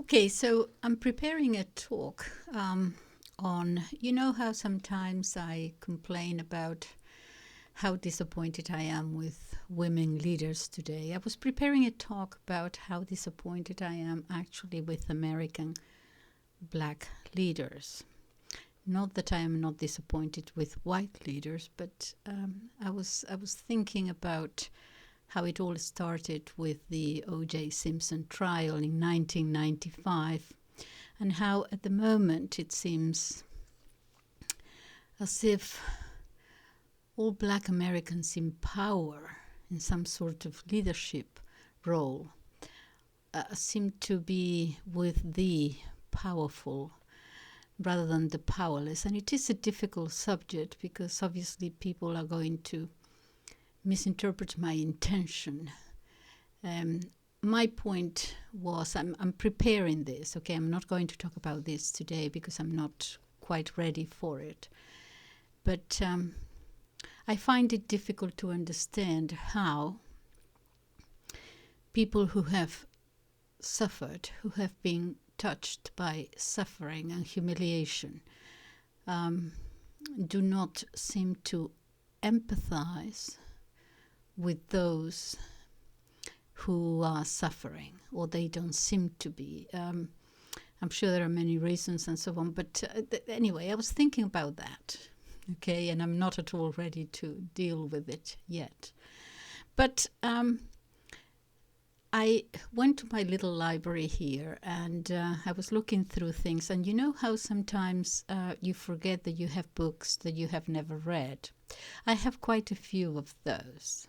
Okay, so I'm preparing a talk on, how sometimes I complain about how disappointed I am with women leaders today. I was preparing a talk about how disappointed I am actually with American black leaders. Not that I am not disappointed with white leaders, but I was thinking about how it all started with the O.J. Simpson trial in 1995, and how at the moment it seems as if all black Americans in power, in some sort of leadership role, seem to be with the powerful rather than the powerless. And it is a difficult subject because obviously people are going to misinterpret my intention. My point was, I'm preparing this, okay? I'm not going to talk about this today because I'm not quite ready for it. But I find it difficult to understand how people who have suffered, who have been touched by suffering and humiliation, do not seem to empathize with those who are suffering, or they don't seem to be. I'm sure there are many reasons and so on, but anyway, I was thinking about that, okay, and I'm not at all ready to deal with it yet. But I went to my little library here, and I was looking through things, and you know how sometimes you forget that you have books that you have never read. I have quite a few of those,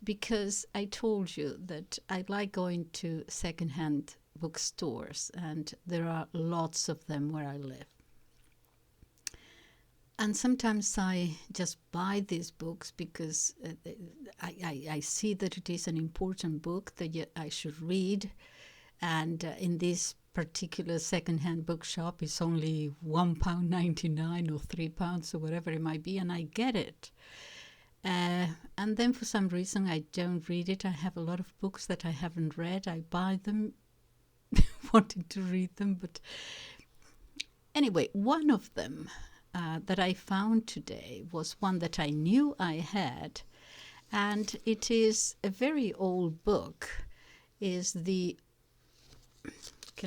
because I told you that I like going to secondhand bookstores, and there are lots of them where I live. And sometimes I just buy these books because I see that it is an important book that I should read. And in this particular secondhand bookshop, it's only £1.99 or £3 or whatever it might be, and I get it. And then for some reason I don't read it. I have a lot of books that I haven't read. I buy them wanting to read them. But anyway, one of them that I found today was one that I knew I had. And it is a very old book. Can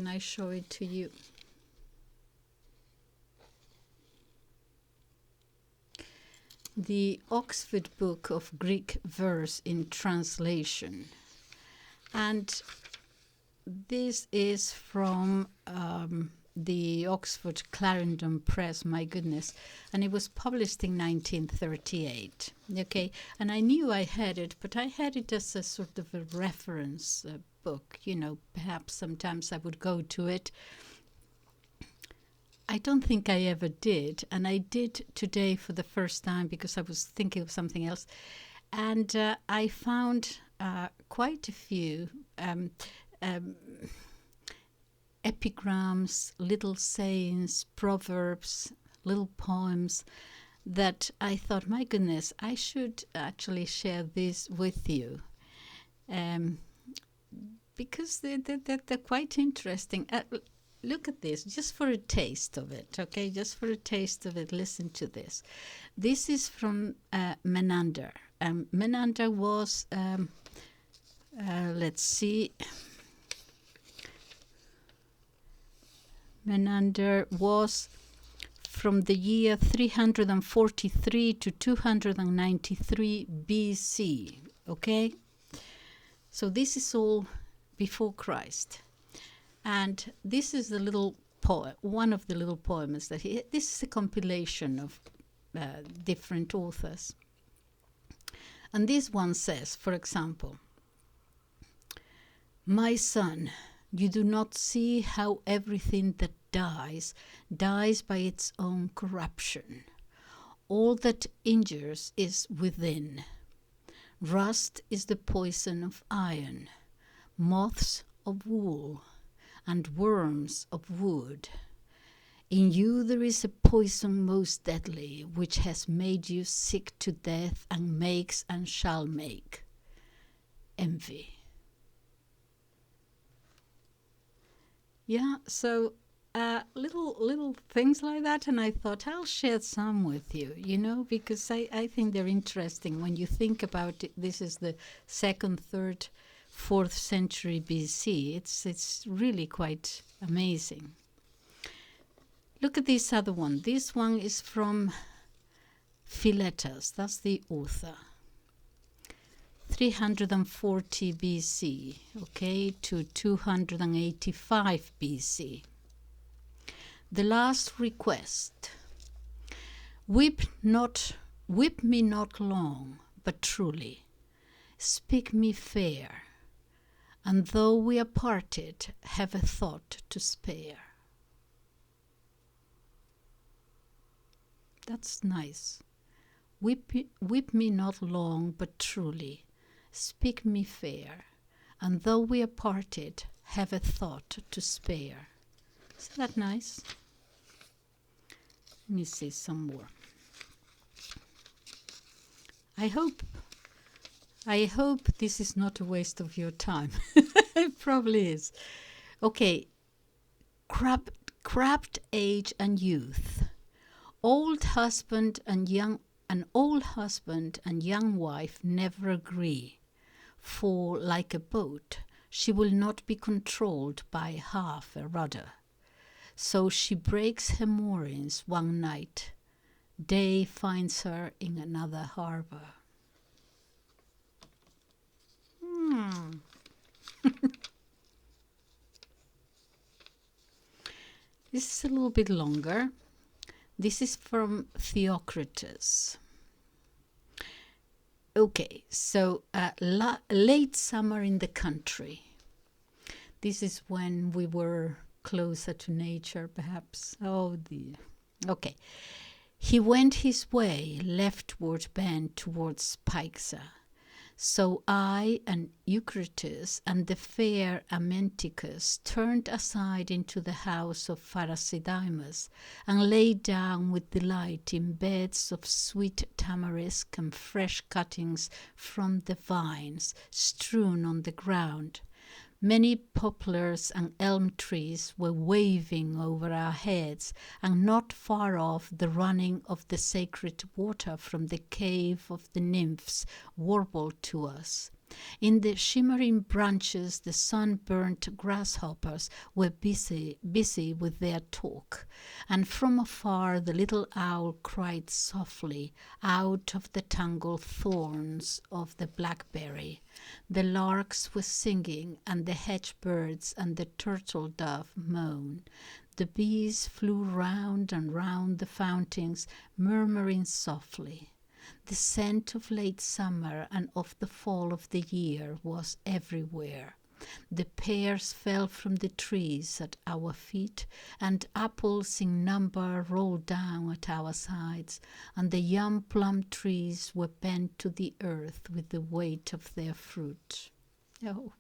I show it to you? The Oxford Book of Greek Verse in Translation. And this is from the Oxford Clarendon Press, my goodness. And it was published in 1938. Okay, and I knew I had it, but I had it as a sort of a reference book. You know, perhaps sometimes I would go to it. I don't think I ever did, and I did today for the first time because I was thinking of something else, and I found quite a few epigrams, little sayings, proverbs, little poems that I thought, my goodness, I should actually share this with you, because they're quite interesting. Look at this, just for a taste of it, okay? Just for a taste of it, listen to this. This is from Menander. Menander was, let's see. Menander was from the year 343 to 293 BC, okay? So this is all before Christ. And this is the little poem, one of the little poems that this is a compilation of different authors. And this one says, for example, "My son, you do not see how everything that dies by its own corruption. All that injures is within. Rust is the poison of iron, moths of wool, and worms of wood. In you there is a poison most deadly, which has made you sick to death and makes and shall make envy." Yeah, so little things like that, and I thought I'll share some with you, because I think they're interesting when you think about it. This is the 2nd, 3rd, 4th century BC. It's really quite amazing. Look at this other one. This one is from Philetas. That's the author. 340 BC, okay, to 285 BC. The last request. Whip me not long, but truly. Speak me fair, and though we are parted, have a thought to spare. That's nice. Whip me not long, but truly. Speak me fair, and though we are parted, have a thought to spare. Isn't that nice? Let me see some more. I hope this is not a waste of your time. It probably is. Okay. Crabbed age and youth. Old husband and young wife never agree, for like a boat, she will not be controlled by half a rudder. So she breaks her moorings one night. Day finds her in another harbor. This is a little bit longer. This is from Theocritus. Okay, so late summer in the country. This is when we were closer to nature, perhaps. Oh dear. Okay. He went his way, leftward bent towards Pyxa. So I and Eucritus and the fair Amenticus turned aside into the house of Pharasidamus and lay down with delight in beds of sweet tamarisk and fresh cuttings from the vines strewn on the ground. Many poplars and elm trees were waving over our heads, and not far off the running of the sacred water from the cave of the nymphs warbled to us. In the shimmering branches the sunburnt grasshoppers were busy with their talk, and from afar the little owl cried softly out of the tangled thorns of the blackberry. The larks were singing, and the hedge birds and the turtle dove moaned. The bees flew round and round the fountains, murmuring softly. The scent of late summer and of the fall of the year was everywhere. The pears fell from the trees at our feet, and apples in number rolled down at our sides, and the young plum trees were bent to the earth with the weight of their fruit. Oh,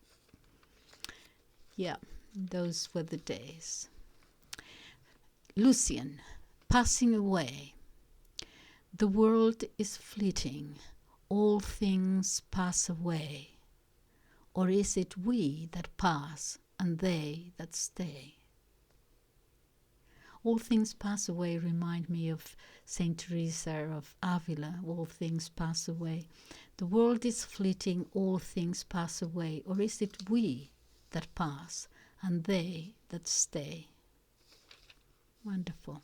yeah, those were the days. Lucian, passing away. The world is fleeting, all things pass away. Or is it we that pass and they that stay? All things pass away remind me of Saint Teresa of Avila. All things pass away. The world is fleeting, all things pass away. Or is it we that pass and they that stay? Wonderful.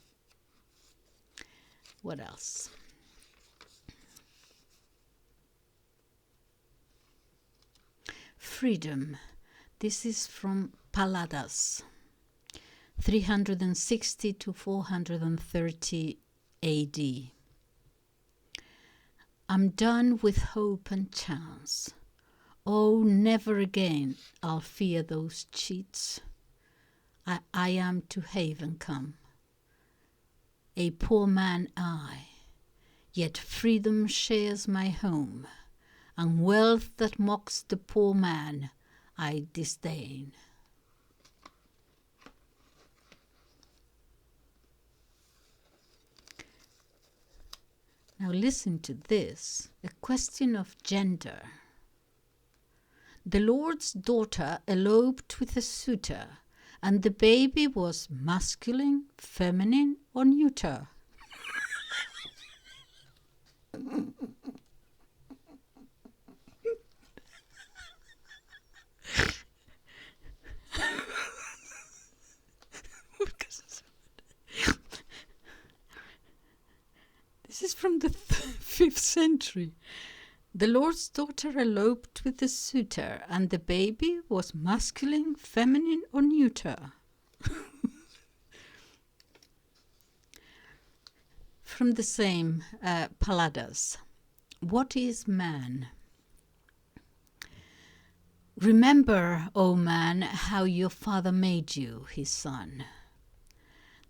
What else? Freedom. This is from Palladas, 360 to 430 AD. I'm done with hope and chance. Oh, never again I'll fear those cheats. I am to haven come. A poor man I, yet freedom shares my home, and wealth that mocks the poor man I disdain. Now listen to this, a question of gender. The Lord's daughter eloped with a suitor, and the baby was masculine, feminine, or neuter. This is from the 5th century. The Lord's daughter eloped with the suitor, and the baby was masculine, feminine, or neuter. From the same Palladas. What is man? Remember, O man, how your father made you, his son.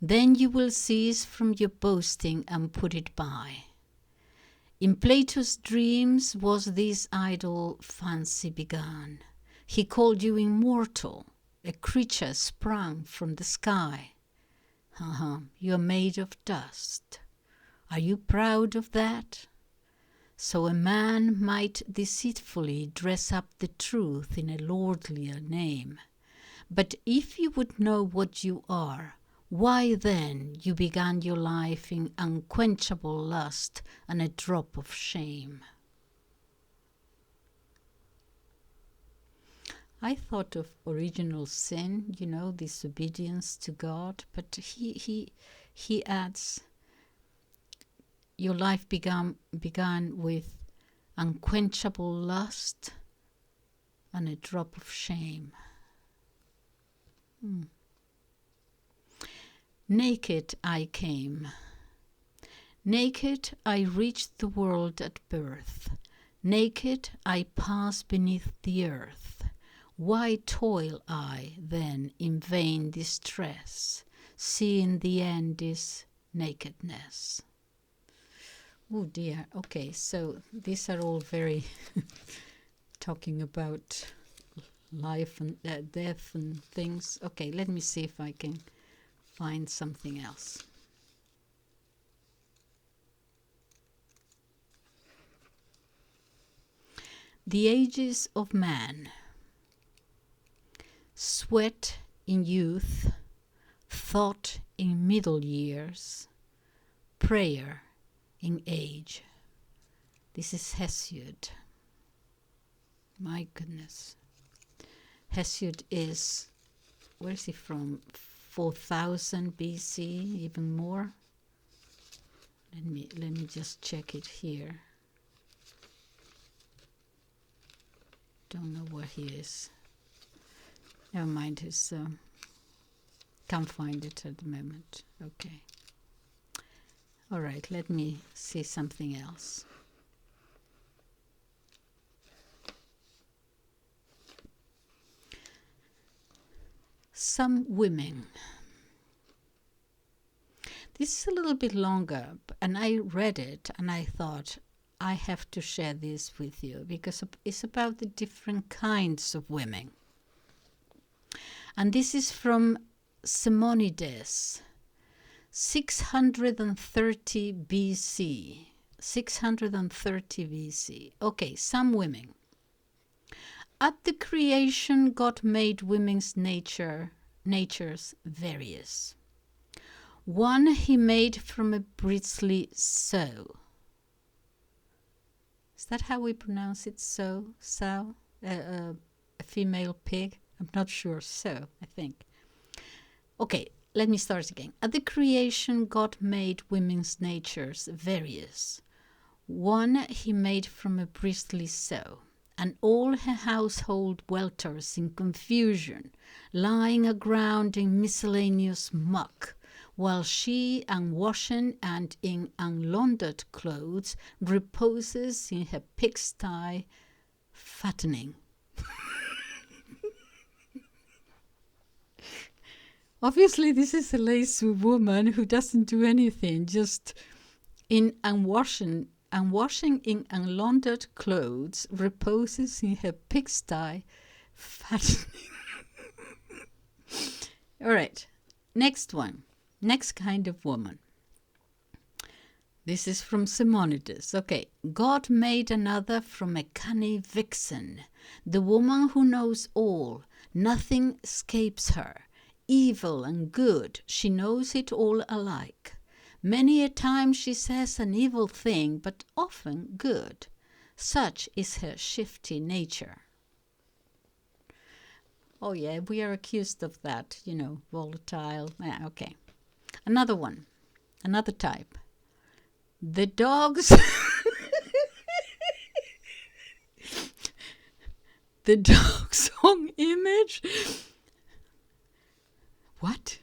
Then you will cease from your boasting and put it by. In Plato's dreams was this idle fancy begun. He called you immortal, a creature sprung from the sky. You are made of dust. Are you proud of that? So a man might deceitfully dress up the truth in a lordlier name. But if you would know what you are, why then you began your life in unquenchable lust and a drop of shame? I thought of original sin, disobedience to God, but he adds, your life began with unquenchable lust and a drop of shame. Naked I came. Naked I reached the world at birth. Naked I pass beneath the earth. Why toil I then in vain distress, seeing the end is nakedness? Oh dear. Okay, so these are all very talking about life and death and things. Okay, let me see if I can find something else. The ages of man. Sweat in youth, thought in middle years, prayer in age. This is Hesiod. My goodness. Hesiod is, where is he from? 4000 BC, even more. Let me just check it here. Don't know where he is. Never mind, his can't find it at the moment. Okay. All right, let me see something else. Some women. This is a little bit longer, and I read it and I thought I have to share this with you because it's about the different kinds of women. And this is from Simonides, 630 BC. 630 BC. Okay, some women. At the creation, God made women's natures various. One he made from a bristly sow. Is that how we pronounce it? Sow? A female pig? I'm not sure. So, I think. Okay, let me start again. At the creation, God made women's natures various. One he made from a bristly sow. And all her household welters in confusion, lying aground in miscellaneous muck, while she, unwashen and in unlaundered clothes, reposes in her pigsty, fattening. Obviously, this is a lazy woman who doesn't do anything, just in washing in unlaundered clothes, reposes in her pigsty, fattening. All right, next one. Next kind of woman. This is from Simonides. Okay. God made another from a canny vixen, the woman who knows all. Nothing escapes her. evil and good, she knows it all alike. Many a time she says an evil thing, but often good. Such is her shifty nature. Oh yeah, we are accused of that, volatile. Yeah, okay. Another one, another type. The dogs... the dog song image... What?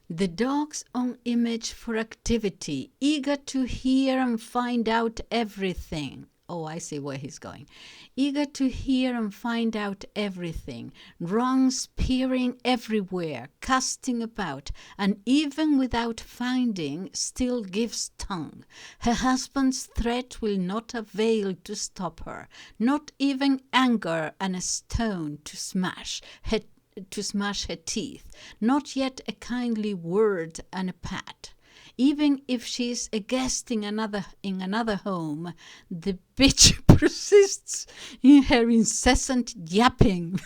The dog's own image for activity, eager to hear and find out everything. Oh, I see where he's going. Eager to hear and find out everything, runs peering everywhere, casting about, and even without finding, still gives tongue. Her husband's threat will not avail to stop her, not even anger and a stone to smash her teeth, not yet a kindly word and a pat. Even if she is a guest in another home, the bitch persists in her incessant yapping.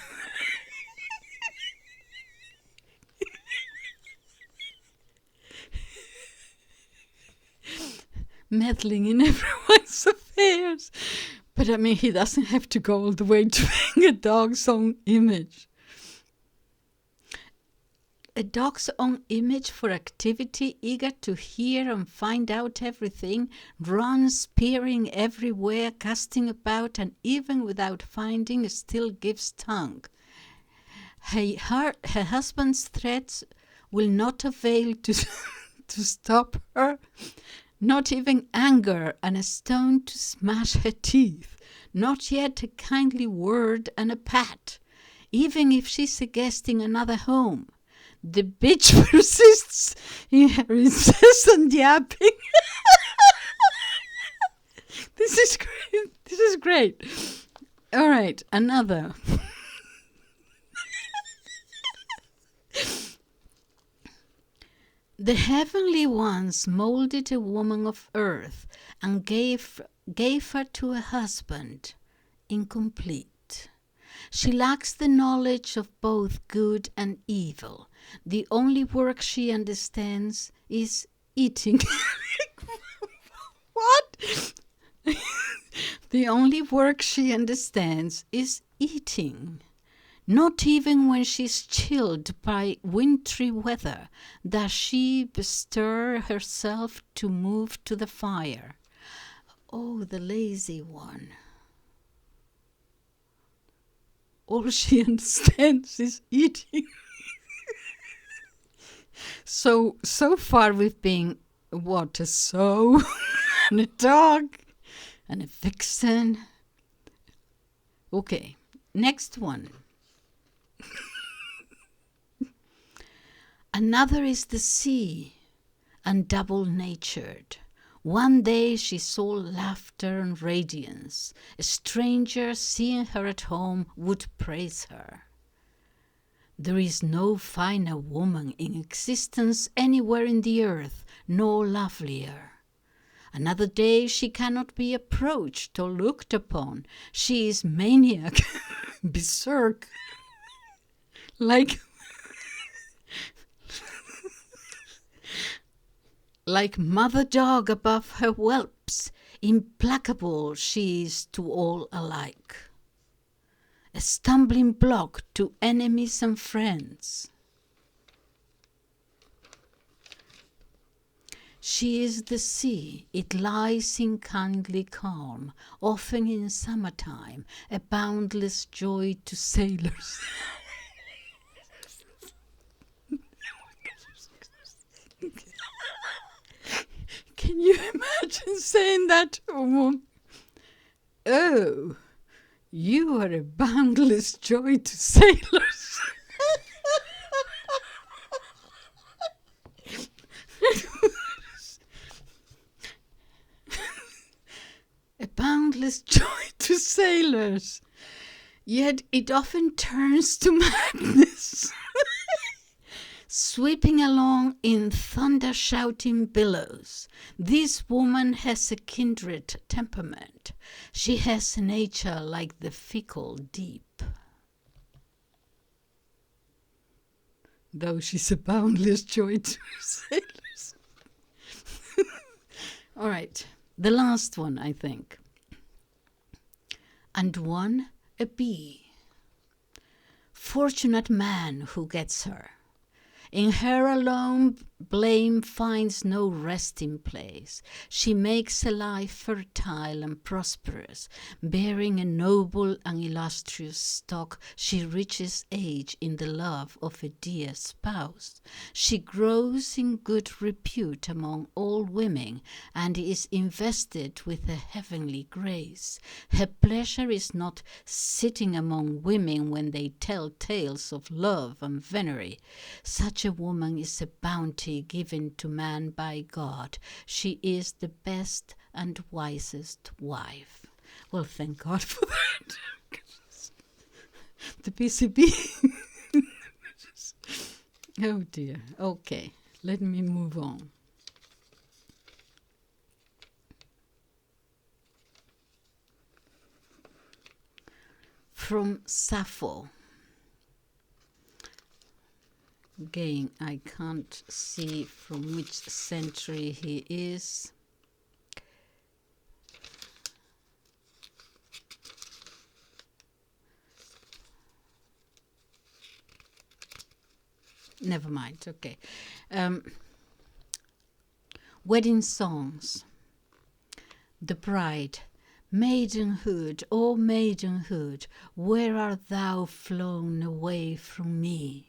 Meddling in everyone's affairs. But I mean, he doesn't have to go all the way to being a dog's own image. A dog's own image for activity, eager to hear and find out everything, runs peering everywhere, casting about, and even without finding, still gives tongue. Her husband's threats will not avail to stop her, not even anger and a stone to smash her teeth, not yet a kindly word and a pat, even if she's a guest in another home. The bitch persists in her incessant yapping. This is great. This is great. All right, another. The heavenly ones molded a woman of earth and gave her to a husband, incomplete. She lacks the knowledge of both good and evil. The only work she understands is eating. What? The only work she understands is eating. Not even when she's chilled by wintry weather does she bestir herself to move to the fire. Oh, the lazy one. All she understands is eating. So far we've been, a sow and a dog and a vixen. Okay, next one. Another is the sea, and double-natured. One day she saw laughter and radiance. A stranger, seeing her at home, would praise her. There is no finer woman in existence anywhere in the earth, nor lovelier. Another day she cannot be approached or looked upon. She is maniac, berserk, like mother dog above her whelps. Implacable she is to all alike. A stumbling block to enemies and friends. She is the sea, it lies in kindly calm, often in summertime, a boundless joy to sailors. Can you imagine saying that to a woman? Oh, you are a boundless joy to sailors. A boundless joy to sailors. Yet it often turns to madness. Sweeping along in thunder-shouting billows, this woman has a kindred temperament. She has a nature like the fickle deep. though she's a boundless joy to sailors. All right, the last one, I think. And one, a bee. Fortunate man who gets her. In her alone blame finds no resting place. She makes a life fertile and prosperous. Bearing a noble and illustrious stock, she reaches age in the love of a dear spouse. She grows in good repute among all women, and is invested with a heavenly grace. Her pleasure is not sitting among women when they tell tales of love and venery. Such a woman is a bounty given to man by God. She is the best and wisest wife. Well, thank God for that. The PCB. Oh dear. Okay, let me move on. From Sappho. Again, I can't see from which century he is. Never mind, okay. Wedding songs. The bride. Maidenhood, O maidenhood, where art thou flown away from me?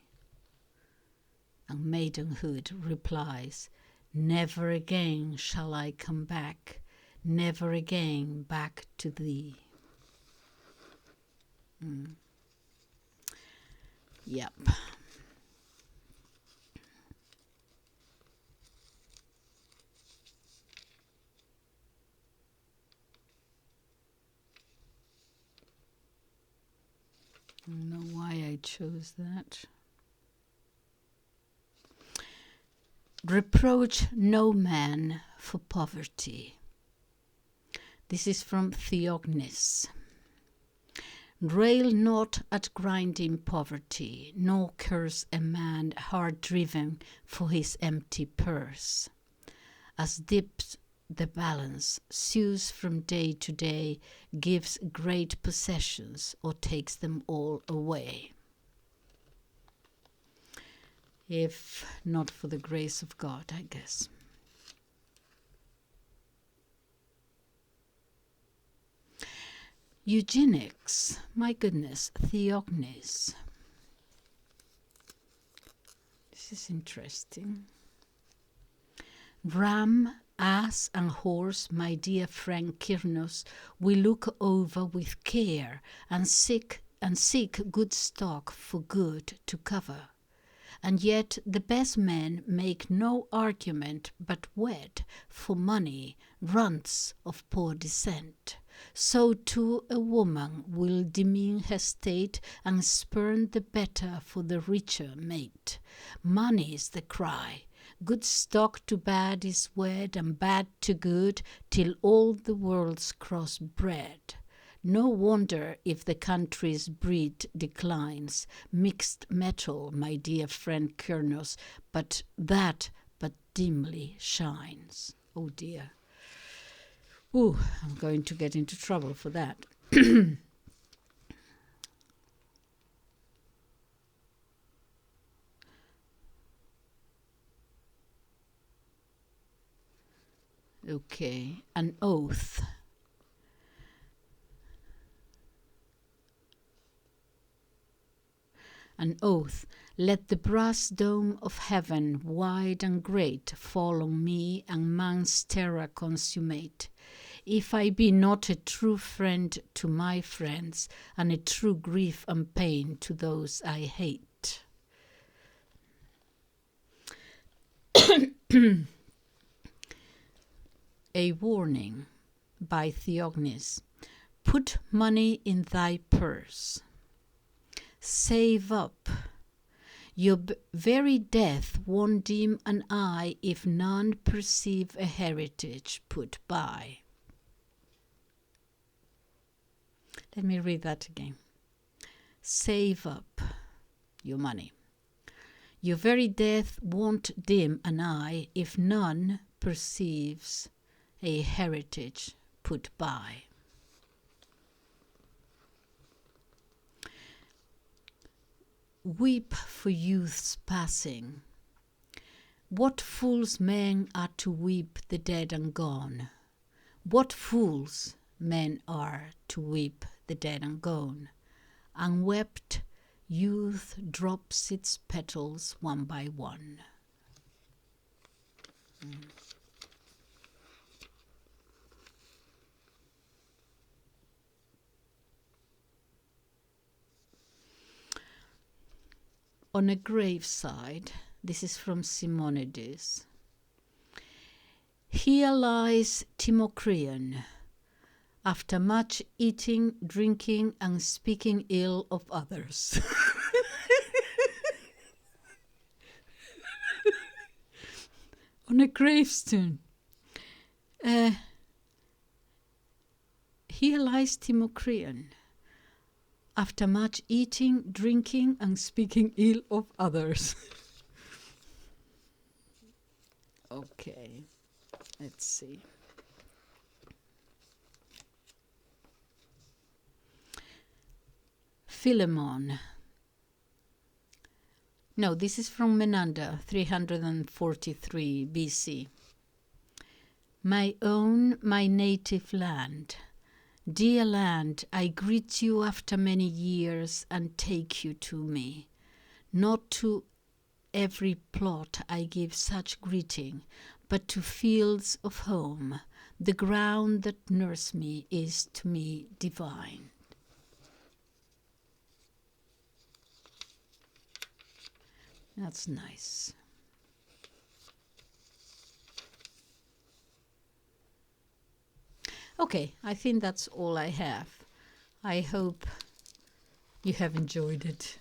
And maidenhood replies, never again shall I come back, never again back to thee. Yep. I don't know why I chose that. Reproach no man for poverty. This is from Theognis. Rail not at grinding poverty, nor curse a man hard driven for his empty purse. As dips the balance, sues from day to day, gives great possessions or takes them all away. If not for the grace of God, I guess. Eugenics, my goodness, Theognis. This is interesting. Ram, ass and horse, my dear friend Kyrnos, we look over with care and seek good stock for good to cover. And yet the best men make no argument but wed for money runts of poor descent. So too a woman will demean her state and spurn the better for the richer mate. Money is the cry. Good stock to bad is wed, and bad to good, till all the world's cross-bred. No wonder if the country's breed declines. Mixed metal, my dear friend Kyrnos, but dimly shines. Oh dear. Ooh, I'm going to get into trouble for that. Okay, an oath. An oath. Let the brass dome of heaven, wide and great, fall on me and man's terror consummate. If I be not a true friend to my friends, and a true grief and pain to those I hate. A warning by Theognis. Put money in thy purse. Save up. Your very death won't dim an eye if none perceive a heritage put by. Let me read that again. Save up your money. Your very death won't dim an eye if none perceives a heritage put by. Weep for youth's passing. What fools men are to weep the dead and gone. What fools men are to weep the dead and gone. Unwept youth drops its petals one by one. On a graveside, this is from Simonides. Here lies Timocreon, after much eating, drinking, and speaking ill of others. On a gravestone. Here lies Timocreon, after much eating, drinking, and speaking ill of others. Okay, let's see. Philemon. No, this is from Menander, 343 BC. My own, my native land. Dear land, I greet you after many years and take you to me. Not to every plot I give such greeting, but to fields of home. The ground that nurse me is to me divine. That's nice. Okay, I think that's all I have. I hope you have enjoyed it.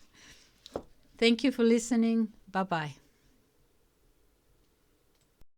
Thank you for listening. Bye-bye.